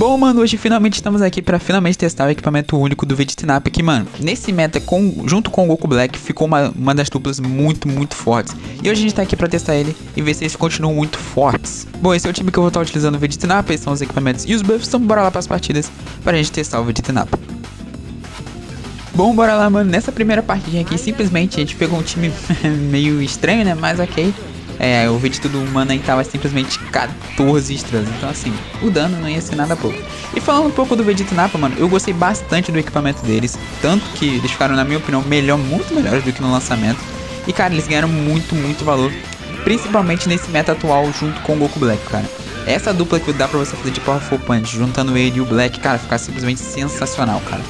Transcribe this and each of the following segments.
Bom, mano, hoje finalmente estamos aqui pra finalmente testar o equipamento único do Vegetinap aqui, mano. Nesse meta, junto com o Goku Black, ficou uma das duplas muito fortes. E hoje a gente tá aqui pra testar ele e ver se eles continuam muito fortes. Bom, esse é o time que eu vou estar utilizando o Vegetinap, esses são os equipamentos e os buffs, então bora lá pras partidas pra gente testar o Vegetinap. Bom, bora lá, mano. Nessa primeira partidinha aqui, simplesmente a gente pegou um time meio estranho, né? Mas ok. O Vegeta do humano aí tava simplesmente 14 estrelas. Então assim, o dano não ia ser nada pouco. E falando um pouco do Vegetinap, mano, eu gostei bastante do equipamento deles. Tanto que eles ficaram, na minha opinião, muito melhores do que no lançamento. E cara, eles ganharam muito valor. Principalmente nesse meta atual junto com o Goku Black, cara. Essa dupla que dá pra você fazer de Powerful Punch, juntando ele e o Black, cara, ficar simplesmente sensacional, cara.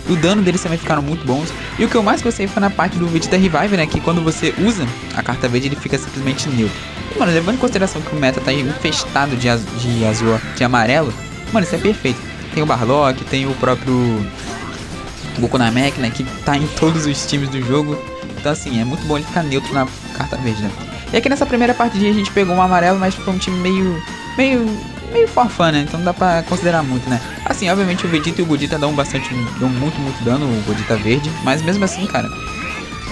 O dano deles também ficaram muito bons. E o que eu mais gostei foi na parte do Vegeta Revive, né? Que quando você usa a carta verde, ele fica simplesmente neutro. E, mano, levando em consideração que o meta tá infestado de azul, de amarelo, mano, isso é perfeito. Tem o Bardock, tem o próprio Goku Namek, né? Que tá em todos os times do jogo. Então, assim, é muito bom ele ficar neutro na carta verde, né? E aqui nessa primeira partidinha a gente pegou um amarelo, mas foi um time meio forfã, né? Então não dá pra considerar muito, né? Assim, obviamente o Vegeta e o Godita dão muito dano, o Godita verde. Mas mesmo assim, cara,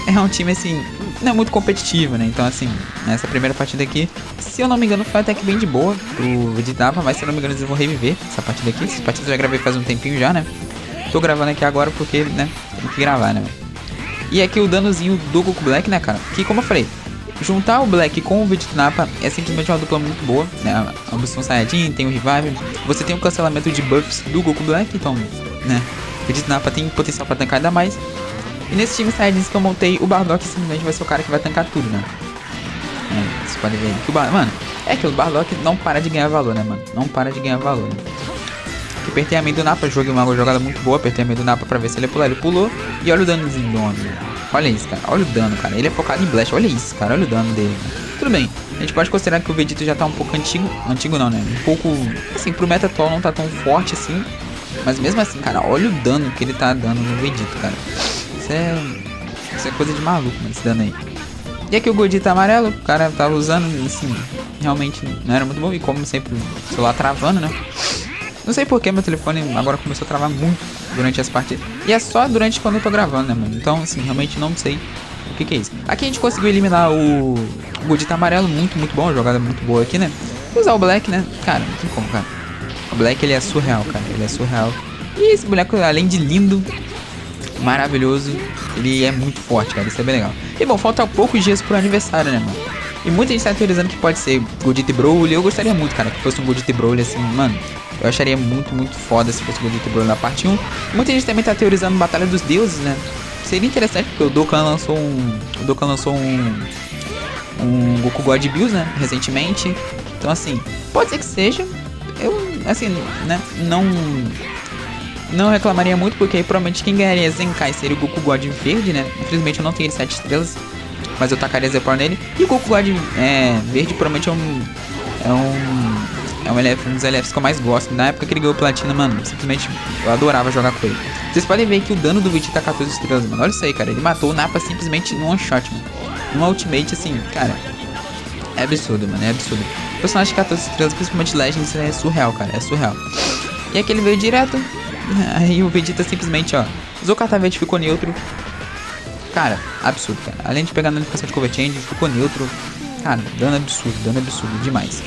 é um time assim, não é muito competitivo, né? Então assim, nessa primeira partida aqui, se eu não me engano, foi até que bem de boa pro Vegeta, mas se eu não me engano eles vão reviver essa partida aqui. Essa partida eu já gravei faz um tempinho já, né? Tô gravando aqui agora porque, né, tem que gravar, né? E aqui o danozinho do Goku Black, né, cara? Que como eu falei, juntar o Black com o Vegetinap é simplesmente uma dupla muito boa, né? Ambos são Saiyajin, tem o Revive, você tem o cancelamento de buffs do Goku Black, então, né? O Vegetinap tem potencial pra tancar ainda mais. E nesse time Saiyajins que eu montei, o Bardock simplesmente vai ser o cara que vai tancar tudo, né? Você pode ver que mano, é que o Bardock não para de ganhar valor, né, mano? Não para de ganhar valor, né? Apertei a meio do Napa, joguei uma jogada muito boa, apertei a meio do Napa pra ver se ele ia pular, ele pulou. E olha o danozinho do homem. Olha isso, cara, olha o dano, cara, ele é focado em Blast, olha isso, cara, olha o dano dele, cara. Tudo bem, a gente pode considerar que o Vegeta já tá um pouco antigo não, né, um pouco, assim, pro meta atual não tá tão forte assim. Mas mesmo assim, cara, olha o dano que ele tá dando no Vegeta, cara. Isso é coisa de maluco, mano, esse dano aí. E aqui o Godita amarelo, o cara tava usando, assim, realmente não era muito bom. E como sempre, o celular travando, né. Não sei porque meu telefone agora começou a travar muito durante as partidas. E é só durante quando eu tô gravando, né, mano? Então, assim, realmente não sei o que é isso. Aqui a gente conseguiu eliminar o Godita amarelo, muito bom. Jogada muito boa aqui, né? Usar o Black, né? Cara, não tem como, cara. O Black, ele é surreal, cara. Ele é surreal. E esse boneco, além de lindo, maravilhoso, ele é muito forte, cara. Isso é bem legal. E, bom, falta poucos dias pro aniversário, né, mano? E muita gente tá teorizando que pode ser Godita e Broly. Eu gostaria muito, cara, que fosse um Godita e Broly, assim, mano. Eu acharia muito foda se fosse o Godita e Broly na parte 1. Muita gente também tá teorizando Batalha dos Deuses, né? Seria interessante porque o Dokkan lançou um Goku God Bills, né? Recentemente. Então, assim, pode ser que seja. Eu, assim, né? Não reclamaria muito, porque aí provavelmente quem ganharia Zenkai seria o Goku God Verde, né? Infelizmente eu não tenho ele 7 estrelas, mas eu tacaria Zepor nele. E o Goku God Verde provavelmente é um LF, um dos LFs que eu mais gosto. Na época que ele ganhou Platina, mano, simplesmente eu adorava jogar com ele. Vocês podem ver que o dano do Vegeta tá 14 estrelas, mano. Olha isso aí, cara. Ele matou o Nappa simplesmente num one shot, mano. Numa ultimate, assim, cara. É absurdo, mano. É absurdo. O personagem de 14 estrelas, principalmente Legends, é surreal, cara. É surreal. E aqui ele veio direto. Aí o Vegeta simplesmente, ó, usou carta verde, ficou neutro. Cara, absurdo, cara. Além de pegar na notificação de cover change, ficou neutro. Cara, dano absurdo demais.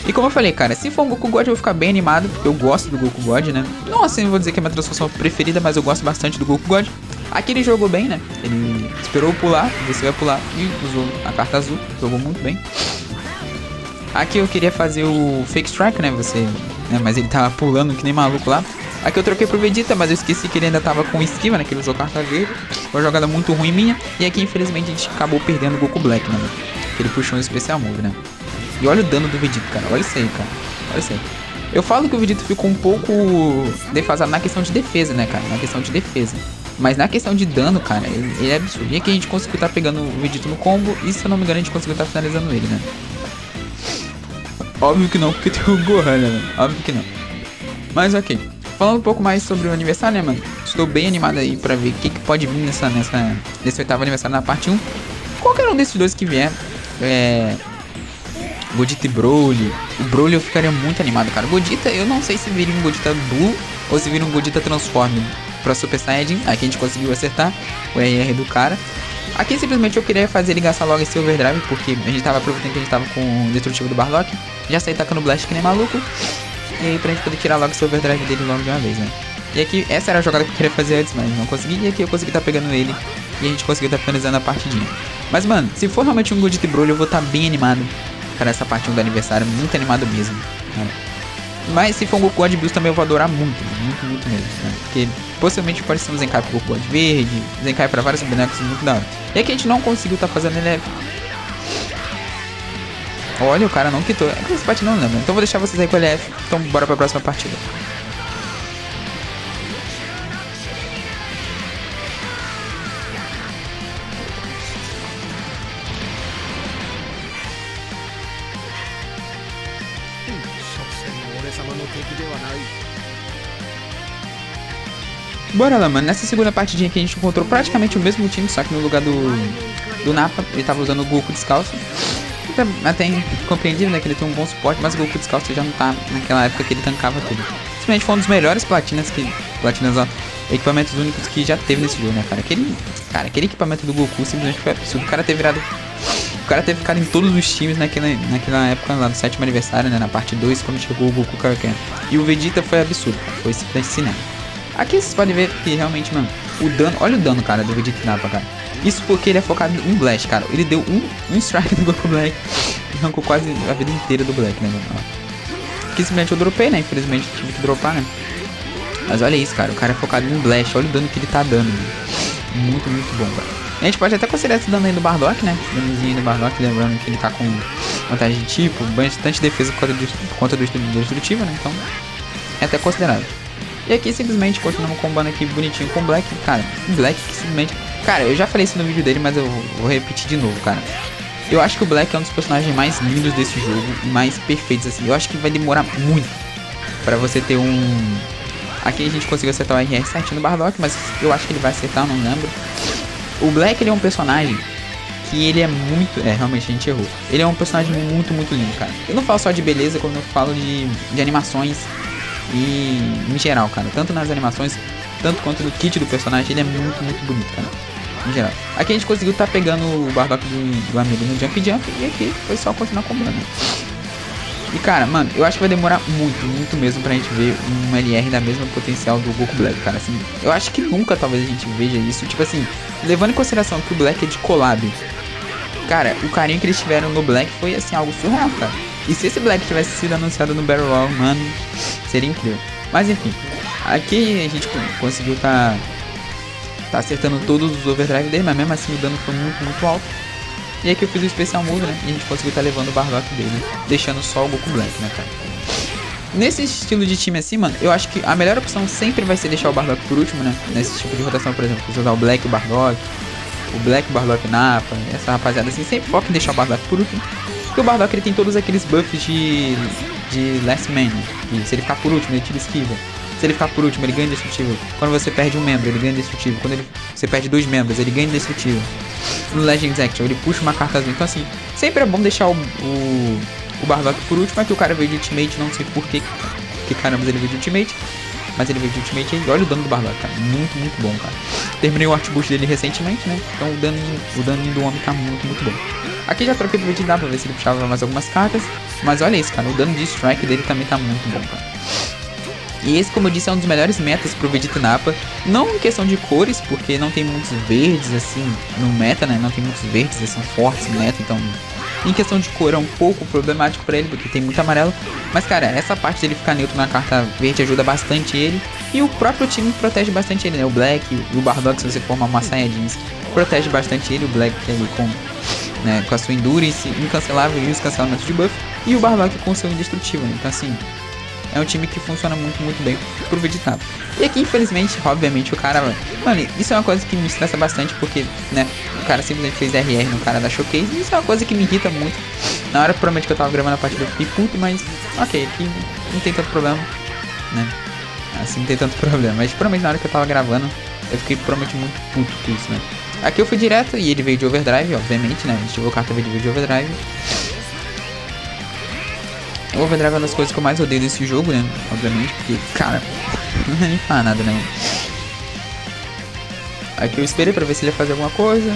E como eu falei, cara, se for um Goku God eu vou ficar bem animado, porque eu gosto do Goku God, né? Não assim, não vou dizer que é a minha transformação preferida, mas eu gosto bastante do Goku God. Aqui ele jogou bem, né? Ele esperou pular, você vai pular, e usou a carta azul, jogou muito bem. Aqui eu queria fazer o Fake Strike, né? Mas ele tava pulando que nem maluco lá. Aqui eu troquei pro Vegeta, mas eu esqueci que ele ainda tava com esquiva, né? Que ele usou carta verde. Foi uma jogada muito ruim minha. E aqui, infelizmente, a gente acabou perdendo o Goku Black, né? Que ele puxou um especial move, né? E olha o dano do Vegeta, cara. Olha isso aí, cara. Olha isso aí. Eu falo que o Vegeta ficou um pouco defasado na questão de defesa, né, cara? Na questão de defesa. Mas na questão de dano, cara, ele é absurdo. E aqui a gente conseguiu estar pegando o Vegeta no combo. E se eu não me engano, a gente conseguiu estar finalizando ele, né? Óbvio que não, porque tem o Gohan, né, mano? Óbvio que não. Mas ok. Falando um pouco mais sobre o aniversário, né, mano? Estou bem animado aí pra ver o que pode vir nesse oitavo aniversário na parte 1. Qualquer um desses dois que vier, Godita e Broly. O Broly eu ficaria muito animado, cara. Godita, eu não sei se viria um Godita Blue ou se viria um Godita Transform pra Super Saiyajin. Aqui a gente conseguiu acertar o RR do cara. Aqui simplesmente eu queria fazer ele gastar logo esse Overdrive, porque a gente tava aproveitando que a gente tava com o destrutivo do Bardock. Já saí tacando Blast que nem maluco. E aí pra gente poder tirar logo esse Overdrive dele logo de uma vez, né? E aqui, essa era a jogada que eu queria fazer antes, mas não consegui. E aqui eu consegui tá pegando ele e a gente conseguiu tá finalizando a partidinha. Mas mano, se for realmente um Godita e Broly, eu vou tá bem animado para essa parte 1 do aniversário, muito animado mesmo, né? Mas se for um Goku God Bills também eu vou adorar muito, muito mesmo, né? Porque possivelmente pode ser um Zenkai pro Goku God Verde, Zenkai pra vários bonecos muito da hora. E aqui a gente não conseguiu tá fazendo ele. Olha, o cara não quitou. Essa parte não lembra, então vou deixar vocês aí com o LF. Então bora pra próxima partida. Bora lá, mano. Nessa segunda partidinha aqui a gente encontrou praticamente o mesmo time, só que no lugar do Nappa, ele tava usando o Goku descalço. Até compreendível, né, que ele tem um bom suporte, mas o Goku descalço já não tá naquela época que ele tancava tudo. Simplesmente foi um dos melhores platinas, ó, equipamentos únicos que já teve nesse jogo, né, cara. Aquele equipamento do Goku simplesmente foi absurdo. O cara ter ficado em todos os times naquela época lá do 7º aniversário, né, na parte 2, quando chegou o Goku Kaioken. E o Vegeta foi absurdo, cara. Foi simplesmente cinema. Aqui vocês podem ver que realmente, mano, o dano, olha o dano, cara, do Vegeta Nappa, cara. Isso porque ele é focado em Blast, cara. Ele deu um strike do Goku Black e arrancou quase a vida inteira do Black, né, mano? Aqui simplesmente eu dropei, né, infelizmente tive que dropar, né. Mas olha isso, cara, o cara é focado em Blast, olha o dano que ele tá dando, mano. Muito bom, cara. A gente pode até considerar esse dano aí do Bardock, né, danozinho do Bardock, lembrando que ele tá com vantagem de tipo, bastante defesa por conta do destrutivo, né, então é até considerável. E aqui simplesmente continuamos combando aqui bonitinho com o Black, cara. O Black que simplesmente... Cara, eu já falei isso no vídeo dele, mas eu vou repetir de novo, cara. Eu acho que o Black é um dos personagens mais lindos desse jogo e mais perfeitos, assim. Eu acho que vai demorar muito pra você ter um... Aqui a gente conseguiu acertar o RR certinho no Bardock, mas eu acho que ele vai acertar, não lembro. O Black, ele é um personagem que ele é muito... realmente a gente errou. Ele é um personagem muito lindo, cara. Eu não falo só de beleza, como eu falo de animações... E em geral, cara, tanto nas animações, tanto quanto no kit do personagem, ele é muito bonito, cara. Em geral. Aqui a gente conseguiu tá pegando o Bardock do amigo no Jump e aqui foi só continuar combando. E cara, mano, eu acho que vai demorar muito mesmo pra gente ver um LR da mesma potencial do Goku Black, cara. Assim, eu acho que nunca talvez a gente veja isso. Tipo assim, levando em consideração que o Black é de collab, cara, o carinho que eles tiveram no Black foi assim, algo surreal, cara. E se esse Black tivesse sido anunciado no Battle Royale, mano, seria incrível. Mas enfim, aqui a gente conseguiu tá acertando todos os overdrive dele, mas mesmo assim o dano foi muito alto. E aqui eu fiz o especial move, né, e a gente conseguiu tá levando o Bardock dele, deixando só o Goku Black, né, cara. Nesse estilo de time assim, mano, eu acho que a melhor opção sempre vai ser deixar o Bardock por último, né. Nesse tipo de rotação, por exemplo, você usar o Black e o Bardock, o Black, o Bardock Nappa, essa rapaziada assim, sempre foca em deixar o Bardock por último. Porque o Bardock ele tem todos aqueles buffs de Last Man, né? E se ele ficar por último, ele tira esquiva. Se ele ficar por último, ele ganha destrutivo. Quando você perde um membro, ele ganha destrutivo. Quando você perde 2 membros, ele ganha destrutivo. No Legends Action, ele puxa uma carta azul. Então assim, sempre é bom deixar o Bardock por último. Aqui o cara veio de Ultimate, não sei porquê. Que caramba ele veio de Ultimate. Mas ele veio de Ultimate aí. Olha o dano do Bardock, cara. Muito bom, cara. Terminei o Art Boost dele recentemente, né? Então o daninho do homem tá muito bom. Aqui já troquei pro Vegeta pra ver se ele puxava mais algumas cartas. Mas olha isso, cara. O dano de strike dele também tá muito bom, cara. E esse, como eu disse, é um dos melhores metas pro Vegeta Nappa. Não em questão de cores, porque não tem muitos verdes, assim, no meta, né? Não tem muitos verdes, assim, fortes no meta. Então, em questão de cor é um pouco problemático pra ele, porque tem muito amarelo. Mas, cara, essa parte dele ficar neutro na carta verde ajuda bastante ele. E o próprio time protege bastante ele, né? O Black, o Bardock, se você formar uma Saiyajins, protege bastante ele. O Black ali com a sua Endurance incancelável e os cancelamentos de buff. E o Bardock com o seu indestrutível, né? Então, assim, é um time que funciona muito bem pro Vegeta. E aqui, infelizmente, obviamente, o cara... Mano, isso é uma coisa que me estressa bastante, porque, né, o cara simplesmente fez RR no cara da Showcase. E isso é uma coisa que me irrita muito. Na hora, provavelmente, que eu tava gravando a partida, eu fiquei puto, mas... Ok, aqui não tem tanto problema, né? Assim, não tem tanto problema. Mas, provavelmente, na hora que eu tava gravando, eu fiquei, provavelmente, muito puto com isso, né? Aqui eu fui direto e ele veio de Overdrive, obviamente, né? A gente jogou carta veio de Overdrive. O Overdragon é uma das coisas que eu mais odeio desse jogo, né? Obviamente, porque, cara, não é nem falar nada, né? Aqui eu esperei pra ver se ele ia fazer alguma coisa.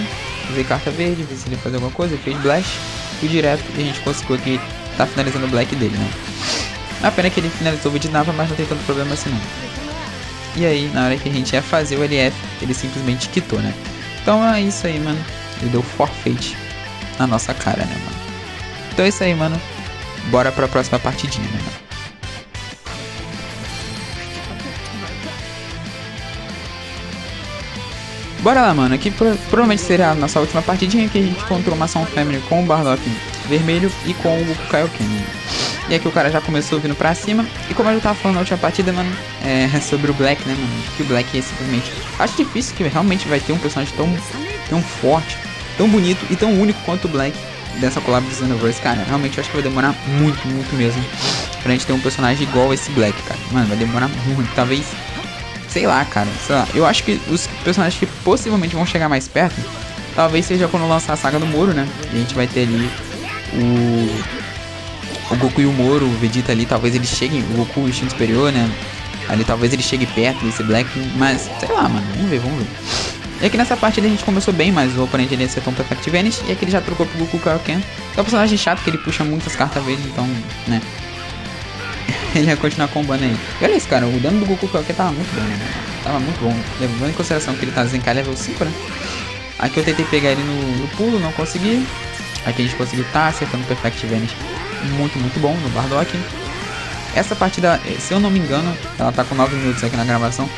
Usei carta verde, ver se ele ia fazer alguma coisa. Ele fez Blast, fui direto e a gente conseguiu aqui tá finalizando o Black dele, né? A pena é que ele finalizou o Vidnapa, mas não tem tanto problema assim não. E aí, na hora que a gente ia fazer o LF, ele simplesmente quitou, né? Então é isso aí, mano. Ele deu forfeit na nossa cara, né, mano? Então é isso aí, mano. Bora pra próxima partidinha, né, mano? Bora lá, mano. Aqui provavelmente será a nossa última partidinha, que a gente encontrou uma Sound Family com o Bardock vermelho e com o Goku Kaioken. E aqui o cara já começou vindo pra cima. E como eu já tava falando na última partida, mano, é sobre o Black, né, mano? Que o Black é simplesmente... Acho difícil que realmente vai ter um personagem tão forte, tão bonito e tão único quanto o Black dessa collab do Xenoverse, cara. Realmente eu acho que vai demorar muito mesmo pra gente ter um personagem igual esse Black, cara. Mano, vai demorar muito, talvez... Sei lá, cara, sei lá. Eu acho que os personagens que possivelmente vão chegar mais perto, talvez seja quando lançar a saga do Moro, né? E a gente vai ter ali o Goku e o Moro, o Vegeta ali, talvez eles cheguem, o Goku, o instinto superior, né? Ali talvez ele chegue perto desse Black, mas sei lá, mano, vamos ver. E aqui nessa partida a gente começou bem, mas o oponente ele acertou um Perfect Vanish, e aqui ele já trocou pro Goku Kaioken. É um personagem chato que ele puxa muitas cartas verdes, então, né? Ele ia continuar combando aí. E olha isso, cara, o dano do Goku Kaioken tava muito bom, né? Tava muito bom, levando em consideração que ele tá Zenkai level 5, né? Aqui eu tentei pegar ele no pulo, não consegui. Aqui a gente conseguiu tá acertando o Perfect Vanish muito bom no Bardock. Essa partida, se eu não me engano, ela tá com 9 minutos aqui na gravação.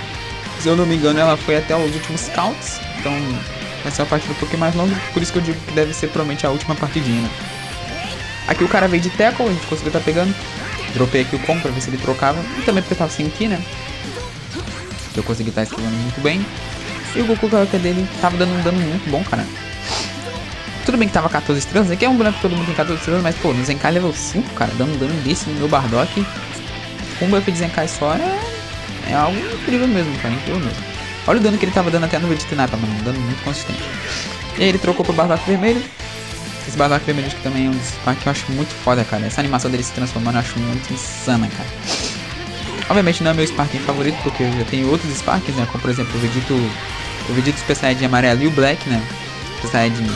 Se eu não me engano, ela foi até os últimos scouts. Então vai ser uma partida um pouquinho mais longa, por isso que eu digo que deve ser provavelmente a última partidinha, né? Aqui o cara veio de tackle, a gente conseguiu tá pegando. Dropei aqui o combo pra ver se ele trocava. E também porque eu tava sem ki, né? Eu consegui estar esquivando muito bem. E o Goku Kaioken dele tava dando um dano muito bom, cara. Tudo bem que tava 14 estrelas. Aqui é um boneco que todo mundo tem 14 estrelas. Mas, pô, no Zenkai level 5, cara, dando um dano desse no meu Bardock com um buff de Zenkai só é algo incrível mesmo, cara. Incrível mesmo. Olha o dano que ele tava dando até no Vegeta, mano. Um dano muito consistente. E aí ele trocou pro Bardock vermelho. Esse Bardock vermelho aqui também é um dos Spark que eu acho muito foda, cara. Essa animação dele se transformando eu acho muito insana, cara. Obviamente não é meu Sparking favorito, porque eu já tenho outros Sparkings, né? Como por exemplo o Vegeta Super Saiyajin amarelo e o Black, né? Super Saiyajin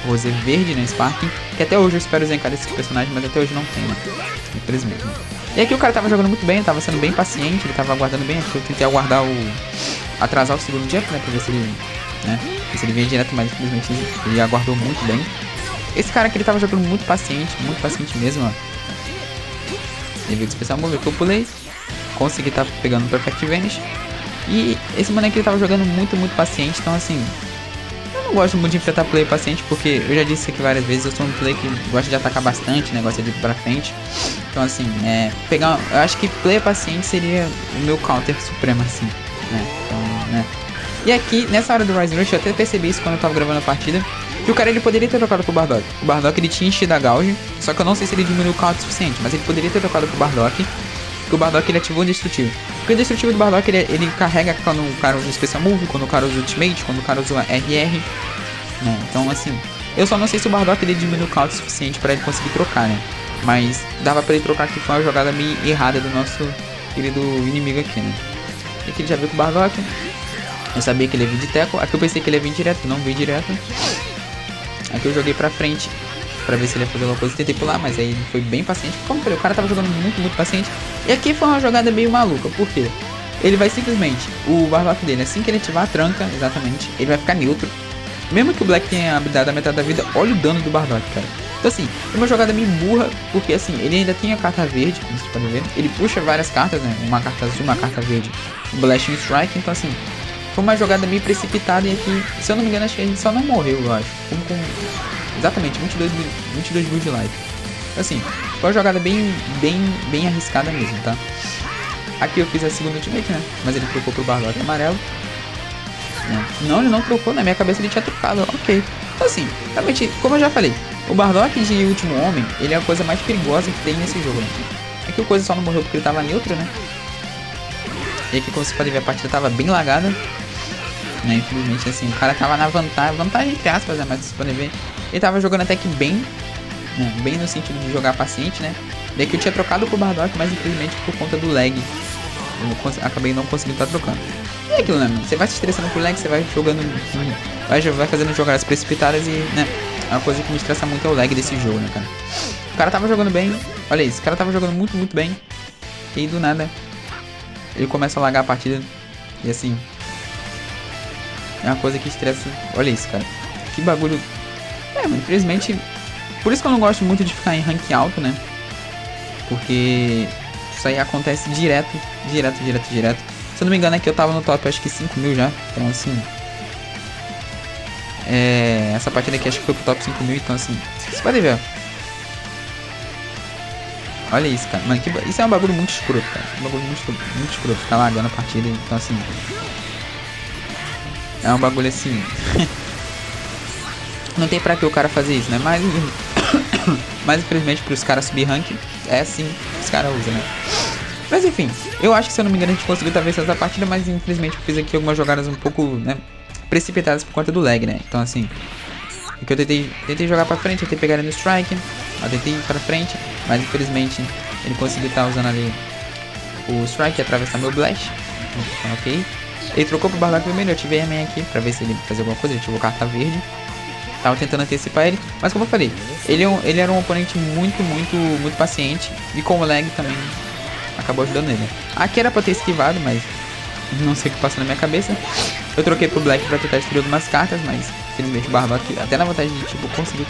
rosé verde, né? Sparking. Que até hoje eu espero zencar esse personagem, mas até hoje não tem, né? Infelizmente. E aqui o cara tava jogando muito bem, tava sendo bem paciente, ele tava aguardando bem. Aqui eu tentei aguardar atrasar o segundo jump, né? Pra ver se ele, né? Se ele vinha direto, mas infelizmente ele aguardou muito bem. Esse cara aqui ele tava jogando muito paciente mesmo, ó. Ele veio de especial move que eu pulei. Consegui tá pegando o Perfect Vanish. E esse mano aqui ele tava jogando muito paciente, então assim... Eu não gosto muito de enfrentar player paciente, porque eu já disse isso aqui várias vezes, eu sou um player que gosta de atacar bastante, né? Gosta de ir pra frente. Então assim, eu acho que player paciente seria o meu counter supremo, assim, né? Então, né? E aqui, nessa hora do Rise Rush, eu até percebi isso quando eu tava gravando a partida. Que o cara ele poderia ter trocado pro Bardock. O Bardock ele tinha enchido a gauge, só que eu não sei se ele diminuiu o count o suficiente, mas ele poderia ter trocado pro Bardock. Porque o Bardock ele ativou o Indestrutível. Porque o Indestrutível do Bardock ele carrega quando o cara usa o Special Move, quando o cara usa o Ultimate, quando o cara usa o RR. Né? Então assim, eu só não sei se o Bardock ele diminuiu o count o suficiente pra ele conseguir trocar, né? Mas dava pra ele trocar, que foi uma jogada meio errada do nosso querido inimigo aqui, né? E aqui ele já veio com o Bardock. Eu sabia que ele ia vir de tackle. Aqui eu pensei que ele ia vir direto, não veio direto. Aqui eu joguei pra frente pra ver se ele ia fazer alguma coisa. Tentei pular, mas aí ele foi bem paciente. Como eu falei, o cara tava jogando muito paciente. E aqui foi uma jogada meio maluca. Por quê? Ele vai simplesmente... O Bardock dele, assim que ele ativar a tranca, exatamente, ele vai ficar neutro. Mesmo que o Black tenha habilidade da metade da vida, olha o dano do Bardock, cara. Então assim, é uma jogada meio burra. Porque assim, ele ainda tem a carta verde, como vocês podem ver. Ele puxa várias cartas, né? Uma carta azul, uma carta verde. Um Blast e um Strike. Então assim... Foi uma jogada meio precipitada e aqui, se eu não me engano, acho que a gente só não morreu, eu acho. Com exatamente 22 mil de life. Assim, foi uma jogada bem arriscada mesmo, tá? Aqui eu fiz a segunda ultimate, né? Mas ele trocou pro Bardock amarelo. Não, ele não trocou, na minha cabeça ele tinha trocado, ok. Então assim, realmente, como eu já falei, o Bardock de Último Homem, ele é a coisa mais perigosa que tem nesse jogo, né? Aqui o coisa só não morreu porque ele tava neutro, né? E aqui, como vocês podem ver, a partida tava bem lagada. Né, infelizmente, assim, o cara tava na vantagem entre aspas, né, mas vocês podem ver, ele tava jogando até que bem, né, bem no sentido de jogar paciente, né, E aqui eu tinha trocado pro Bardock, mas infelizmente por conta do lag, eu acabei não conseguindo estar trocando. E é aquilo, né, mano? Você vai se estressando por lag, você vai jogando, vai fazendo jogadas precipitadas e, né, é uma coisa que me estressa muito é o lag desse jogo, né, cara? O cara tava jogando bem, olha isso, o cara tava jogando muito, muito bem. E do nada, ele começa a lagar a partida. E assim, é uma coisa que estressa. Olha isso, cara. Que bagulho. Mano, infelizmente, por isso que eu não gosto muito de ficar em rank alto, né? Porque isso aí acontece direto. Se eu não me engano, aqui eu tava no top, acho que 5.000 já. Então, assim, essa partida aqui acho que foi pro top 5.000. Então, assim, vocês podem ver, ó. Olha isso, cara. Mano, isso é um bagulho muito escroto, cara. Um bagulho muito escroto. Ficar lagando a partida. Então, assim, é um bagulho assim. Não tem pra que o cara fazer isso, né? Mas infelizmente pros caras subir rank, é assim que os caras usam, né? Mas enfim, eu acho que, se eu não me engano, a gente conseguiu talvez essa partida, mas infelizmente eu fiz aqui algumas jogadas um pouco, né, precipitadas por conta do lag, né? Então, assim, porque eu tentei jogar pra frente, tentei pegar ele no strike, eu tentei ir pra frente, mas infelizmente ele conseguiu estar usando ali o strike e atravessar meu blast. Então, ok. Ele trocou pro Bardock vermelho, eu ativei a minha aqui pra ver se ele fazia alguma coisa, ele ativou carta verde. Tava tentando antecipar ele, mas como eu falei, ele era um oponente muito paciente, e com o lag também acabou ajudando ele. Aqui era pra ter esquivado, mas não sei o que passou na minha cabeça. Eu troquei pro Black pra tentar destruir algumas cartas, mas infelizmente o Bardock, até na vantagem de tipo, conseguiu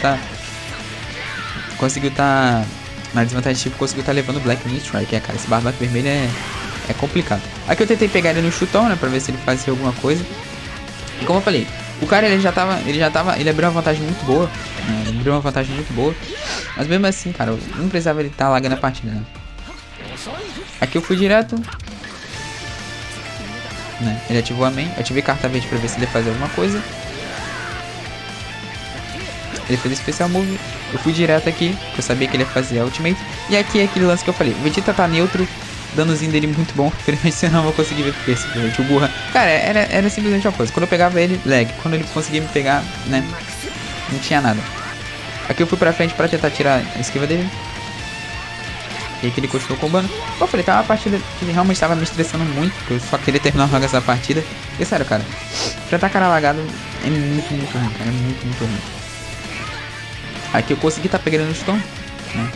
tá na desvantagem de tipo, conseguiu tá levando o Black no strike. Cara, esse Bardock vermelho é complicado. Aqui eu tentei pegar ele no chutão, né, pra ver se ele fazia alguma coisa. E como eu falei, o cara ele abriu uma vantagem muito boa, né? Ele abriu uma vantagem muito boa, mas mesmo assim, cara, eu não precisava ele estar lagando a partida, né? Aqui eu fui direto, né? Ele ativou a main, eu ativei carta verde pra ver se ele ia fazer alguma coisa. Ele fez especial move, eu fui direto aqui, porque eu sabia que ele ia fazer a ultimate. E aqui é aquele lance que eu falei, o Vegeta tá neutro, danozinho dele muito bom, infelizmente eu não vou conseguir ver porque simplesmente o burra. Cara, era simplesmente uma coisa, quando eu pegava ele, lag, quando ele conseguia me pegar, né, não tinha nada. Aqui eu fui pra frente pra tentar tirar a esquiva dele. E aqui ele continuou combando. Eu falei, tá uma partida que realmente tava me estressando muito, porque eu só queria terminar logo essa partida. E sério, cara, pra tá cara lagado é muito ruim, cara, é muito ruim. Aqui eu consegui tá pegando no chutão, né?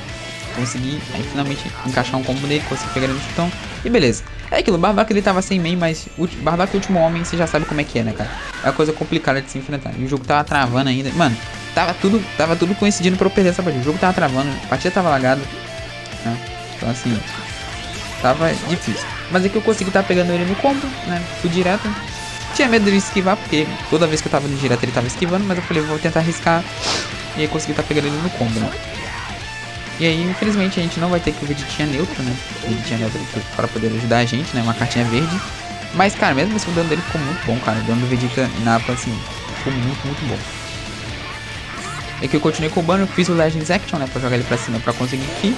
Consegui aí finalmente encaixar um combo nele, consegui pegar ele no chutão e beleza. É aquilo, o Bardock ele tava sem main, mas o Bardock último homem, você já sabe como é que é, né, cara? É uma coisa complicada de se enfrentar. E o jogo tava travando ainda. Mano, tava tudo coincidindo pra eu perder essa partida. O jogo tava travando, a partida tava lagada, né? Então assim, tava difícil. Mas aqui eu consegui tá pegando ele no combo, né? Fui direto. Tinha medo de esquivar, porque toda vez que eu tava no direto ele tava esquivando, mas eu falei, vou tentar arriscar. E aí consegui tá pegando ele no combo, né? E aí, infelizmente, a gente não vai ter que o Vegetinha neutro, né? O Vegetinha neutro para poder ajudar a gente, né? Uma cartinha verde. Mas, cara, mesmo assim, o dano dele ficou muito bom, cara. O dano do Vegeta Napa, assim, ficou muito bom. E aqui eu continuei combando, fiz o Legends Action, né? Pra jogar ele pra cima, pra conseguir kill.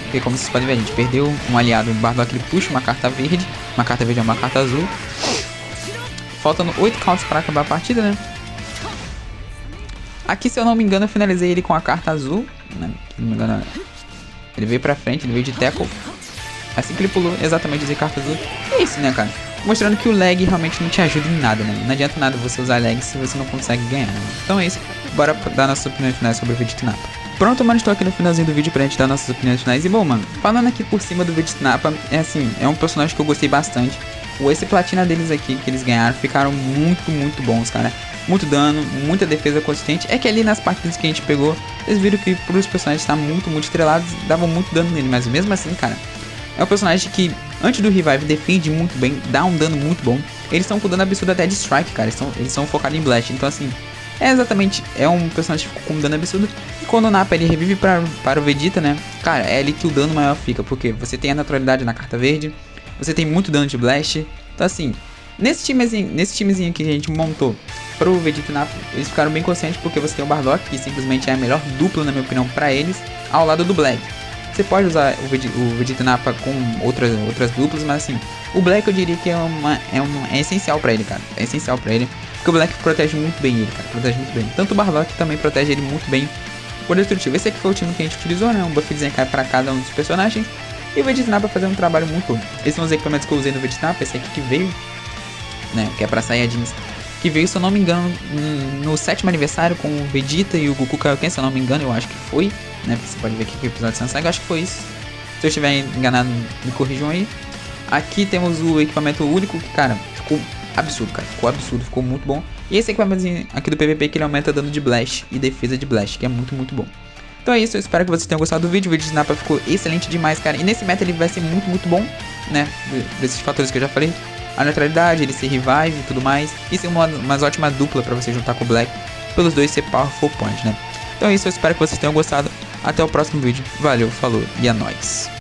Porque, como vocês podem ver, a gente perdeu um aliado. O Bardock, ele puxa uma carta verde. Uma carta verde é uma carta azul. Faltando 8 counts pra acabar a partida, né? Aqui, se eu não me engano, eu finalizei ele com a carta azul, né? Se não me engano, ele veio pra frente, ele veio de tackle. Assim que ele pulou, exatamente usei carta azul. E é isso, né, cara? Mostrando que o lag realmente não te ajuda em nada, né? Não adianta nada você usar lag se você não consegue ganhar, né? Então é isso. Bora dar nossas opiniões finais sobre o Vegeta Napa. Pronto, mano, estou aqui no finalzinho do vídeo pra gente dar nossas opiniões finais. E bom, mano, falando aqui por cima do Vegeta Napa, é assim, é um personagem que eu gostei bastante. O esse platina deles aqui, que eles ganharam, ficaram muito bons, cara. Muito dano, muita defesa consistente. É que ali nas partidas que a gente pegou, vocês viram que pros personagens estar muito estrelados, davam muito dano nele. Mas mesmo assim, cara, é um personagem que antes do revive defende muito bem, dá um dano muito bom. Eles estão com dano absurdo até de strike, cara. Eles são focados em blast. Então assim, é um personagem que ficou com dano absurdo. E quando o Napa ele revive para o Vegeta, né, cara, é ali que o dano maior fica. Porque você tem a naturalidade na carta verde, você tem muito dano de blast. Então assim, nesse timezinho que a gente montou pro Vegeta Napa, eles ficaram bem conscientes, porque você tem o Bardock, que simplesmente é a melhor dupla, na minha opinião, pra eles, ao lado do Black. Você pode usar o Vegeta Napa com outras duplas, mas assim, o Black eu diria que é essencial pra ele, cara. É essencial pra ele, porque o Black protege muito bem ele, cara. Protege muito bem. Tanto o Bardock também protege ele muito bem, for destrutivo. Esse aqui foi o time que a gente utilizou, né? Um buffzinho para cada um dos personagens. E o Vegetnap fazendo um trabalho muito bom. Esses são os equipamentos que eu usei no Vegetnap. Esse aqui que veio, né? Que é pra Saiyajins. Que veio, se eu não me engano, no 7º aniversário com o Vegeta e o Goku Kaioken, se eu não me engano, eu acho que foi, né? Você pode ver aqui que o episódio de Sansai, eu acho que foi isso. Se eu estiver enganado, me corrijam aí. Aqui temos o equipamento único, que, cara, ficou absurdo, cara. Ficou absurdo, ficou muito bom. E esse equipamento aqui do PVP, que ele aumenta dano de Blast e defesa de Blast, que é muito, muito bom. Então é isso, eu espero que vocês tenham gostado do vídeo. O vídeo de Snappa ficou excelente demais, cara. E nesse meta ele vai ser muito, muito bom, né? Desses fatores que eu já falei. A neutralidade, ele ser revive e tudo mais. E ser uma ótima dupla pra você juntar com o Black. Pelos dois ser powerful point, né? Então é isso, eu espero que vocês tenham gostado. Até o próximo vídeo. Valeu, falou e é nóis.